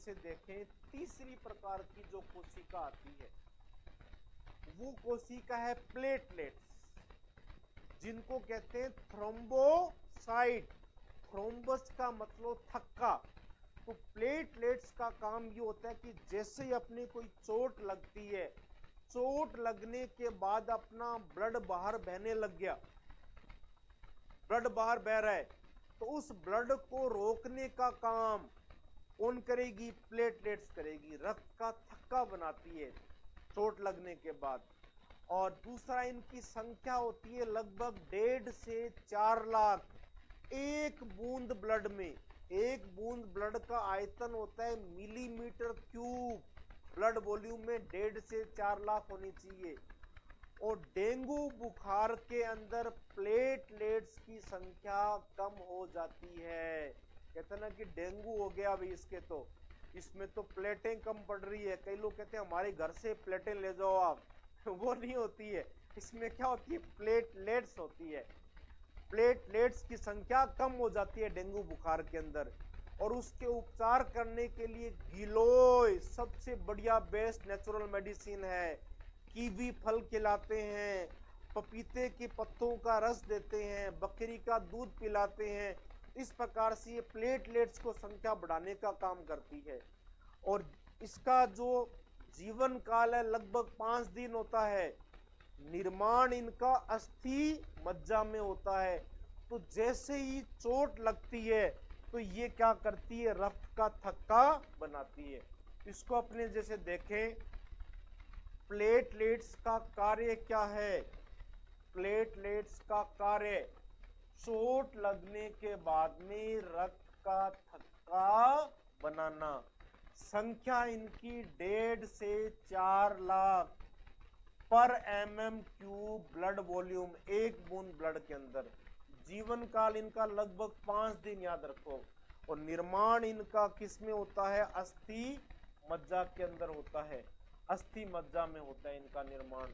जैसे देखें तीसरी प्रकार की जो कोशिका आती है वो कोशिका है प्लेटलेट्स, जिनको कहते हैं थ्रोम्बोसाइट। थ्रोम्बस का मतलब थक्का। तो प्लेटलेट्स का काम ये होता है कि जैसे ही अपने कोई चोट लगती है, चोट लगने के बाद अपना ब्लड बाहर बहने लग गया, ब्लड बाहर बह रहा है, तो उस ब्लड को रोकने का काम कौन करेगी? प्लेटलेट्स करेगी। रक्त का थक्का बनाती है चोट लगने के बाद। और दूसरा, इनकी संख्या होती है लगभग 1.5 से 4 लाख। एक बूंद ब्लड में, एक बूंद ब्लड का आयतन होता है मिलीमीटर क्यूब। ब्लड वॉल्यूम में 1.5 से 4 लाख होनी चाहिए। और डेंगू बुखार के अंदर प्लेटलेट्स की संख्या कम हो जाती है। कहते ना कि डेंगू हो गया अभी इसके, तो इसमें तो प्लेटें कम पड़ रही है। कई लोग कहते हैं हमारे घर से प्लेटें ले जाओ आप। वो नहीं होती है, इसमें क्या होती है? प्लेटलेट्स होती है। प्लेटलेट्स की संख्या कम हो जाती है डेंगू बुखार के अंदर। और उसके उपचार करने के लिए गिलोय सबसे बढ़िया बेस्ट नेचुरल मेडिसिन है। कीवी फल खिलाते हैं, पपीते के पत्तों का रस देते हैं, बकरी का दूध पिलाते हैं। इस प्रकार से ये प्लेटलेट्स को संख्या बढ़ाने का काम करती है। और इसका जो जीवन काल है लगभग 5 दिन होता है। निर्माण इनका अस्थि मज्जा में होता है। तो जैसे ही चोट लगती है तो ये क्या करती है? रक्त का थक्का बनाती है। इसको अपने जैसे देखें, प्लेटलेट्स का कार्य क्या है? प्लेटलेट्स का कार्य चोट लगने के बाद में रक्त का थक्का बनाना। संख्या इनकी 1.5 से 4 लाख पर mm³ ब्लड वॉल्यूम, एक बूंद ब्लड के अंदर। जीवन काल इनका लगभग 5 दिन, याद रखो। और निर्माण इनका किस में होता है? अस्थि मज्जा के अंदर होता है। अस्थि मज्जा में होता है इनका निर्माण।